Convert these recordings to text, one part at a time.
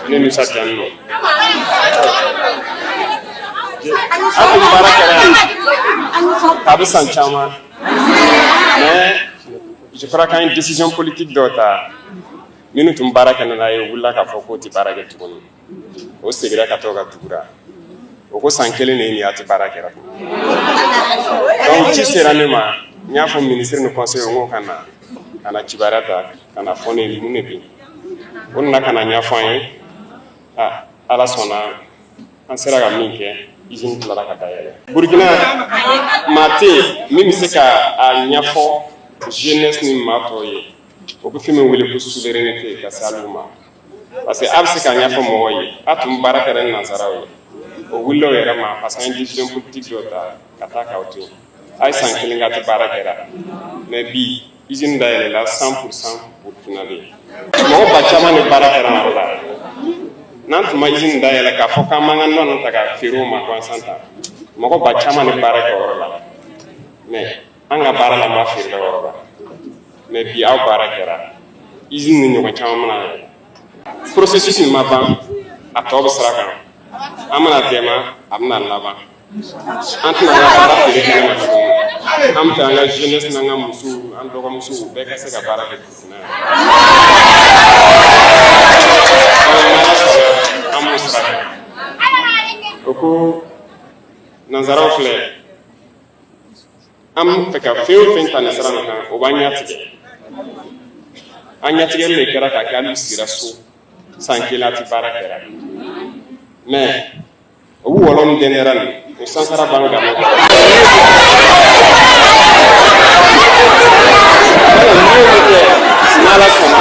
ne nusa janno aku barakara abisan chama mais je crois qu'il y a une décision politique d'autre minnu tun baara kɛ n'a ye wulila k'a fɔ k'o tɛ baara kɛ tuguni o segira ka to ka tugura o ko san kelen de ye nin a tɛ baara kɛra donc ci sera ne ma n y'a fɔ ministre ni conseiller n ko ka na kibaruya ta ka na fɔ ne mun de bɛ yen o nana ka na ɲɛfɔ an ye ala sɔnna an sera ka min kɛ usine tilara ka dayɛlɛ burukina maa tɛ yen min bɛ se ka a ɲɛfɔ jeunesse ni maa tɔw ye o bɛ fɛn min wele ko souveraineté ka se olu ma parce que a bɛ se k'a ɲɛfɔ mɔgɔw ye a tun baara kɛra ni nanzaraw ye o wulila o yɛrɛ ma parce que an ye décision politique dɔ ta ka taa k'aw to yen a ye san kelen k'a tɛ baara kɛra mais bi usine dayɛlɛla 100% burkinabé mɔgɔ ba caman de baara kɛra an la n'an tun ma usine dayɛlɛ k'a fɔ k'an man ka nɔnɔ ta ka feere o ma gansan ta mɔgɔ ba caman de baara kɛ o yɔrɔ la mais an ka baara la ma feere o yɔrɔ la mais bi aw baara kɛra usine ni ɲɔgɔn caman mana yɛlɛ processus in ma ban a tɔ bɛ sira kan an mana dɛmɛ a bɛna laban an tɛna an ka baara feere kɛnɛ ma tuguni an bɛ fɛ an ka jeunesse n'an ka musow an dɔgɔmusow bɛɛ ka se ka baara kɛ Burkina an b'o sira kan o ko nanzaraw filɛ an bɛ fɛ ka fɛn o fɛn ta nin sira nin kan o b'an ɲɛtigɛ an ɲɛtigɛli de kɛra k'a kɛ hali sigira so san kelen a tɛ baara kɛra mais o bɛ wɔlɔ min dɛnɛra nin o sansara b'an kan n'ala sɔnna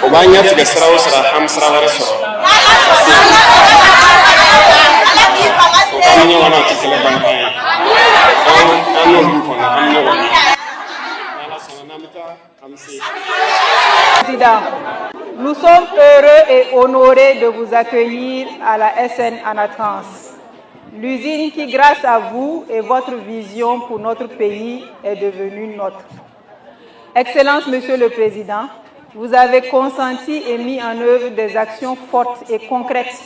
o b'an ɲɛtigɛ sira o sira an bɛ sira wɛrɛ sɔrɔ o k'an ɲɔgɔn na a tɛ kɛlɛ ban kan ye an n'olu kɔnɔ an bɛ ɲɔgɔn na n'ala sɔnna n'an bɛ taa an bɛ se. Président, nous sommes heureux et honorés de vous accueillir à la SN Anatrans, l'usine qui, grâce à vous et votre vision pour notre pays, est devenue nôtre. Excellence, Monsieur le Président, vous avez consenti et mis en œuvre des actions fortes et concrètes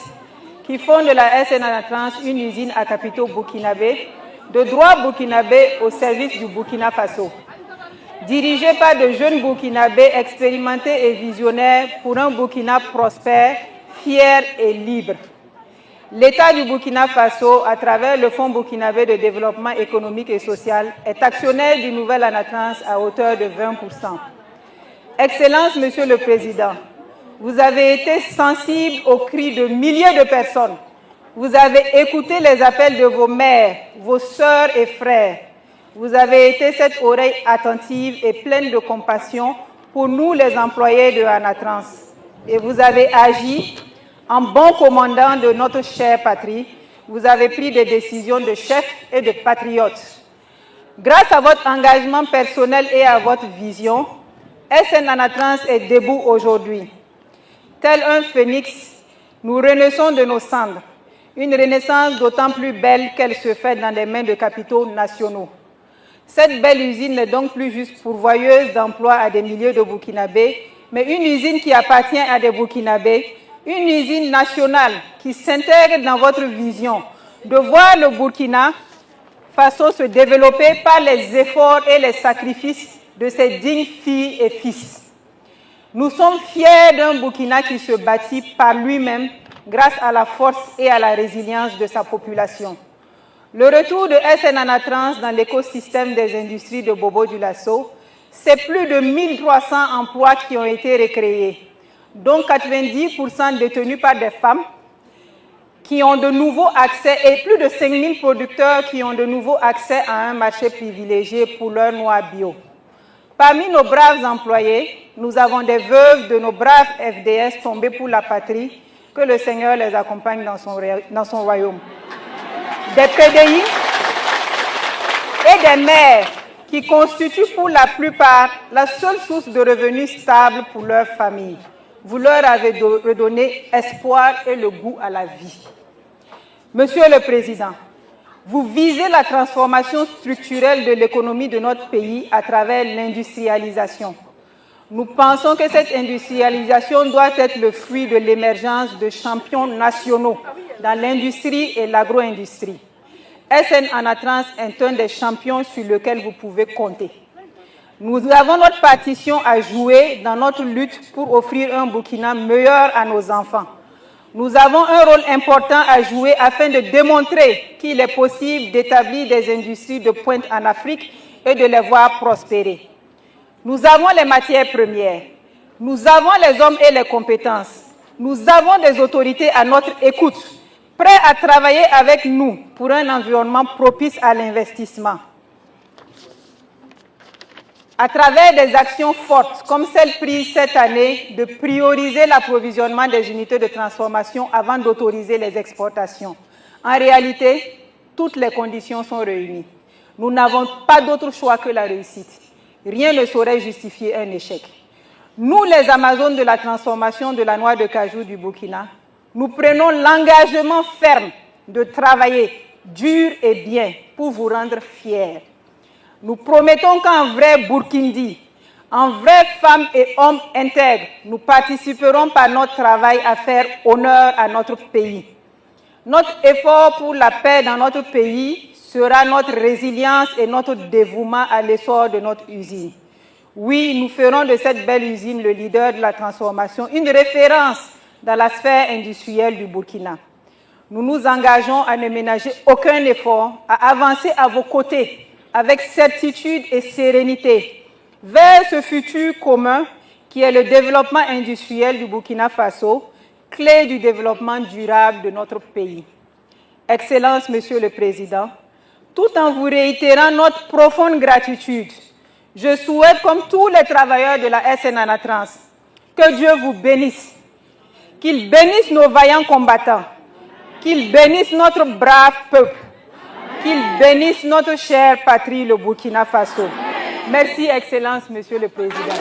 qui font de la SN Anatrans une usine à capitaux burkinabé, de droit burkinabé au service du Burkina Faso. Dirigé par de jeunes Burkinabés expérimentés et visionnaires pour un Burkina prospère, fier et libre. L'État du Burkina Faso, à travers le Fonds burkinabé de développement économique et social, est actionnaire du nouvel Anatrans à hauteur de 20%. Excellence, Monsieur le Président, vous avez été sensible aux cris de milliers de personnes. Vous avez écouté les appels de vos mères, vos sœurs et frères. Vous avez été cette oreille attentive et pleine de compassion pour nous, les employés de Anatrans. Et vous avez agi en bon commandant de notre chère patrie. Vous avez pris des décisions de chef et de patriote. Grâce à votre engagement personnel et à votre vision, SN Anatrans est debout aujourd'hui. Tel un phénix, nous renaissons de nos cendres. Une renaissance d'autant plus belle qu'elle se fait dans les mains de capitaux nationaux. Cette belle usine n'est donc plus juste pourvoyeuse d'emplois à des milliers de Burkinabés, mais une usine qui appartient à des Burkinabés, une usine nationale qui s'intègre dans votre vision de voir le Burkina Faso se développer par les efforts et les sacrifices de ses dignes filles et fils. Nous sommes fiers d'un Burkina qui se bâtit par lui-même grâce à la force et à la résilience de sa population. Le retour de SN Anatrans dans l'écosystème des industries de Bobo-Dioulasso, c'est plus de 1300 emplois qui ont été recréés, dont 90% détenus par des femmes qui ont de nouveaux accès et plus de 5000 producteurs qui ont de nouveaux accès à un marché privilégié pour leurs noix bio. Parmi nos braves employés, nous avons des veuves de nos braves FDS tombés pour la patrie, que le Seigneur les accompagne dans son royaume. Des PDI et des mères qui constituent pour la plupart la seule source de revenus stables pour leur famille. Vous leur avez redonné espoir et le goût à la vie. Monsieur le Président, vous visez la transformation structurelle de l'économie de notre pays à travers l'industrialisation. Nous pensons que cette industrialisation doit être le fruit de l'émergence de champions nationaux dans l'industrie et l'agro-industrie. SN Anatrans est un des champions sur lesquels vous pouvez compter. Nous avons notre partition à jouer dans notre lutte pour offrir un Burkina meilleur à nos enfants. Nous avons un rôle important à jouer afin de démontrer qu'il est possible d'établir des industries de pointe en Afrique et de les voir prospérer. Nous avons les matières premières, nous avons les hommes et les compétences, nous avons des autorités à notre écoute, prêts à travailler avec nous pour un environnement propice à l'investissement. À travers des actions fortes, comme celle prise cette année, de prioriser l'approvisionnement des unités de transformation avant d'autoriser les exportations. En réalité, toutes les conditions sont réunies. Nous n'avons pas d'autre choix que la réussite. Rien ne saurait justifier un échec. Nous, les Amazones de la transformation de la noix de cajou du Burkina, nous prenons l'engagement ferme de travailler dur et bien pour vous rendre fiers. Nous promettons qu'en vrai Burkindi, en vrai femmes et hommes intègres, nous participerons par notre travail à faire honneur à notre pays. Notre effort pour la paix dans notre pays sera notre résilience et notre dévouement à l'essor de notre usine. Oui, nous ferons de cette belle usine le leader de la transformation, une référence dans la sphère industrielle du Burkina. Nous nous engageons à ne ménager aucun effort, à avancer à vos côtés, avec certitude et sérénité, vers ce futur commun qui est le développement industriel du Burkina Faso, clé du développement durable de notre pays. Excellences, Monsieur le Président, tout en vous réitérant notre profonde gratitude, je souhaite, comme tous les travailleurs de la SN Anatrans, que Dieu vous bénisse, qu'il bénisse nos vaillants combattants, qu'il bénisse notre brave peuple, qu'il bénisse notre chère patrie, le Burkina Faso. Merci, Excellence, Monsieur le Président.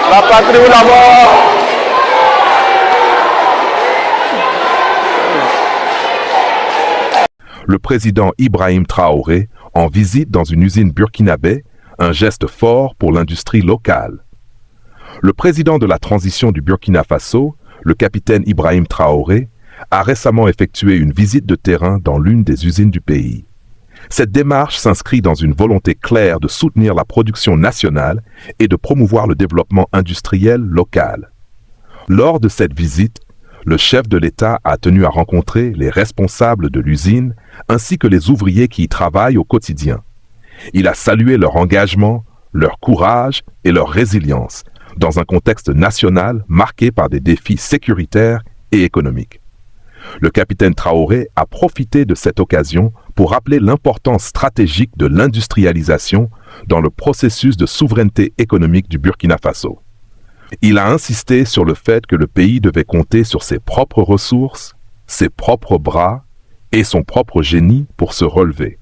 La patrie ou la mort. Le président Ibrahim Traoré en visite dans une usine burkinabé, un geste fort pour l'industrie locale. Le président de la transition du Burkina Faso, le capitaine Ibrahim Traoré, a récemment effectué une visite de terrain dans l'une des usines du pays. Cette démarche s'inscrit dans une volonté claire de soutenir la production nationale et de promouvoir le développement industriel local. Lors de cette visite, le chef de l'État a tenu à rencontrer les responsables de l'usine ainsi que les ouvriers qui y travaillent au quotidien. Il a salué leur engagement, leur courage et leur résilience dans un contexte national marqué par des défis sécuritaires et économiques. Le capitaine Traoré a profité de cette occasion pour rappeler l'importance stratégique de l'industrialisation dans le processus de souveraineté économique du Burkina Faso. Il a insisté sur le fait que le pays devait compter sur ses propres ressources, ses propres bras et son propre génie pour se relever.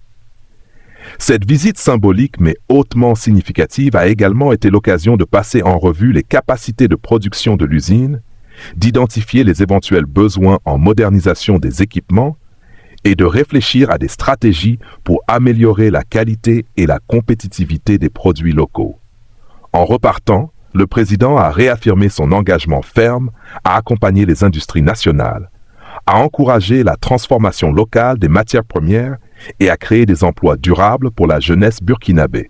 Cette visite symbolique mais hautement significative a également été l'occasion de passer en revue les capacités de production de l'usine, d'identifier les éventuels besoins en modernisation des équipements et de réfléchir à des stratégies pour améliorer la qualité et la compétitivité des produits locaux. En repartant, le président a réaffirmé son engagement ferme à accompagner les industries nationales, à encourager la transformation locale des matières premières et à créer des emplois durables pour la jeunesse burkinabé.